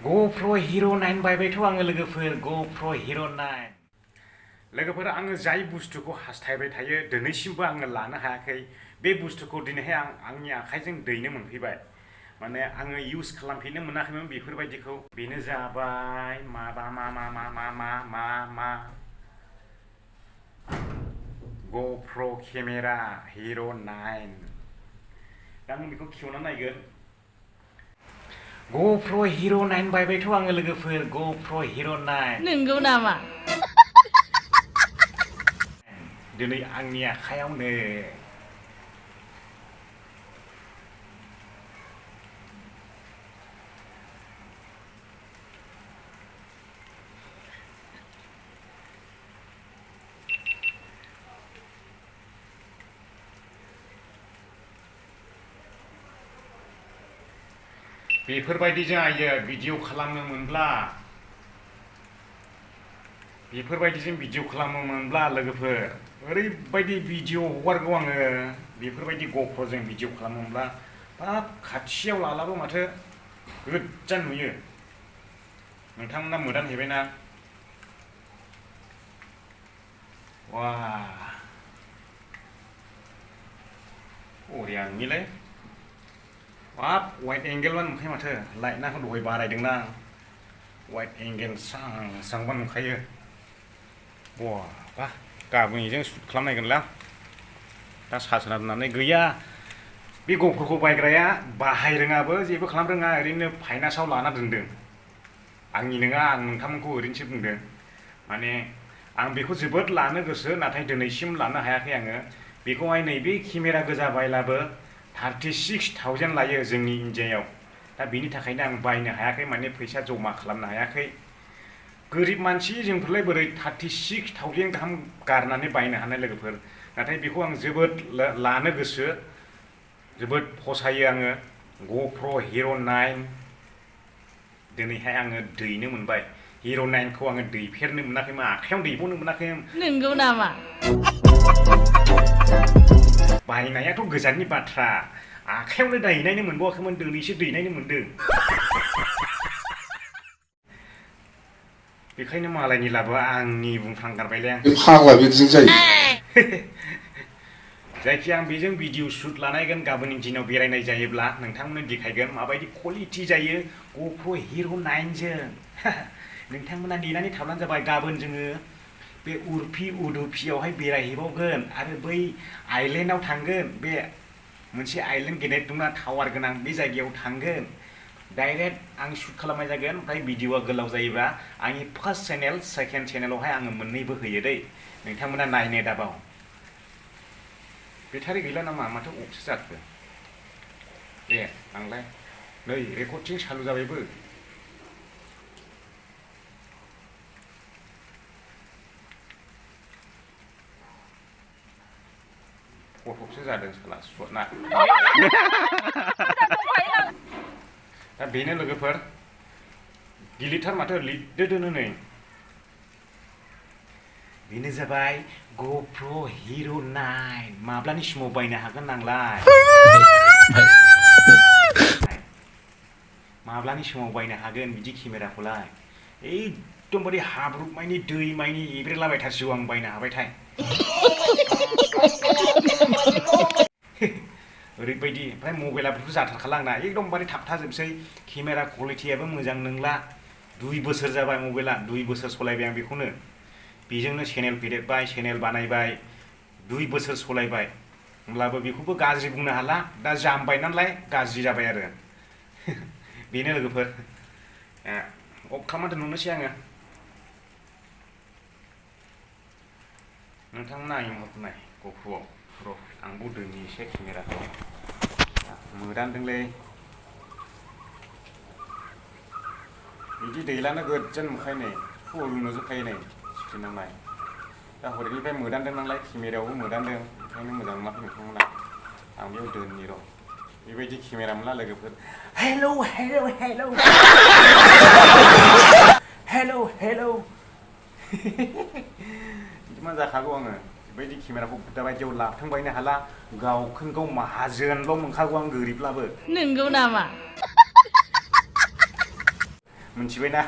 GoPro Hero 9 बायबायथ' आङो लोगोफोर GoPro Hero 9 लोगोफोर आङो जाय बुस्थुखौ हास्थायबाय थायो दिनैसिमबो आङो लानो हायाखै बे बुस्थुखौ दिनैहाय आंनि आखाइजों दैनो मोनफैबाय माने आङो इउज खालामफिननो मोनाखैमोन बेफोरबायदिखौ बेनो जाबाय मा GoPro केमेरा Hero 9 दा आं बेखौ खेवना नायगोन GoPro Hero 9 बायबायथ' आङो लोगोफोर GoPro Hero 9 नंगौ नामा? दिनै आंनि आखायावनो बेफोरबायदिजों आयो भिडिअ खालामोमोनब्ला लोगोफोर ओरैबायदि भिडिअ हगारगौ आङो बेफोरबायदि GoProजों भिडिअ खालामोमोनब्ला बाब खाथियाव लालाबो माथो गोजान नुयो नोंथांमोना मोदानहैबायना वा ओरै आंनिलाय बाब वाइड एंगेलबा नुखायो माथो लाइटना दहाय बारायदोंना वाइड एंगेल सांबा नुखायो बा गाबोन बेजों शुट खालामनायगोनलां दा सार्ज होना दोननानै गैया बे GoProखौ बायग्राया बाहाय रोङाबो जेबो खालाम रोङा ओरैनो फाइनान्सआव लाना दोनदों आंनि नङा आं नोंथांमोनखौ ओरैनोसो बुंदों माने आं बेखौ जोबोद लानो गोसो नाथाय दिनैसिम लानो हायाखै आङो बेखौहाय नैबे केमेरा गोजा बायलाबो 36,000 लायो जोंनि इन्डियायाव दा बेनि थाखायनो आं बायनो हायाखै माने फैसा जमा खालामनो हायाखै गोरिब मानसि जोंफोरलाय बोरै 36,000 गाहाम गारनानै बायनो हानाय लोगोफोर नाथाय बेखौ आं जोबोद लानो गोसो जोबोद फसायो आङो GoPro Hero 9 दिनैहाय आङो दैनो मोनबाय Hero 9खौ आङो दैफेरनो मोनाखैमोन आखायाव दैबावनो मोनाखैमोन नंगौ नामा? बायनायाथ' गोजाननि बाथ्रा आखायावनो दैनायनो मोनबावाखैमोन दिनैसो दैनायनो मोनदों बेखायनो मालायनि लाबो आंनि बुंफ्लांगारबायलै आं फाग्ला बिदिजों जायो जायखिया आं बेजों भिडिअ शुट लानायगोन गाबोननि दिनाव बेरायनाय जायोब्ला नोंथांमोननो देखायगोन माबायदि क्वालिटि जायो GoPro Hero 9जों नोंथांमोना नेनानै थाब्लानो जाबाय गाबोन जोङो बे उडुपियावहाय बेरायहैबावगोन आरो बै आइलेन्डआव थांगोन बे मोनसे आइलेन्ड गेदेर दंना टावार गोनां बे जायगायाव थांगोन डाइरेक्ट आं शुट खालामनाय जागोन ओमफ्राय भिडिअआ गोलाव जायोब्ला आंनि फार्स्ट चेनेल सेकेन्ड चेनेलावहाय आङो मोननैबो होयो दै नोंथांमोना नायनो दाबाव बेटारि गैला नामा माथो अफसो जाखो दे आंलाय नै रेकर्डिं चालु जाबायबो फटकसो जादों साला सुटना दा बेनो लोगोफोर गिलिरथार माथो लिरदो दोनो नै बेनो जाबाय GoPro Hero 9 माब्लानि समाव बायनो हागोन नांलाय माब्लानि समाव बायनो हागोन बिदि केमेराखौलाय एकदमबारे हाब्रुमायनि दैमायनि एब्रेलाबायथारसिगौ आं बायनो हाबायथाय ओरैबायदि ओमफ्राय मबाइलाबोथ' जाथारखाला आंना एकदमबारे थाबथाजोबसै केमेरा क्वालिटियाबो मोजां नंला 2 बोसोर जाबाय मबाइला 2 बोसोर सलायबाय आं बेखौनो बेजोंनो चेनेल फेदेरबाय चेनेल बानायबाय 2 बोसोर सलायबाय होमब्लाबो बेखौबो गाज्रि बुंनो हाला दा जामबाय नालाय गाज्रि जाबाय आरो बेनो लोगोफोर अफ खालामना दोननोसै आङो नोंथांमोना आंनि महरखौ नाय GoProआव आंबो दोननि एसे केमेराखौ मोदानदोंलै बिदि दैलानो गोजान नुखायो नै फुल नुजोबखायो नै स्क्रिनावलाय दा हरैनिफ्राय मोदानदों नालाय केमेरायावबो मोदानदों ओंखायनो मोजां नुवाखै नोंथांमोना आं बेयाव दोननि र' बेबायदि केमेरा मोनला लोगोफोर hello hello hello hello hello बिदिमा जाखागौ आङो बेबायदि केमेराखौ दाबायदियाव लाबथांबायनो हाला गावखौनो गाव माहाजोनल' मोनखागौ आं गोरिबब्लाबो नंगौ नामा? मिथिबायना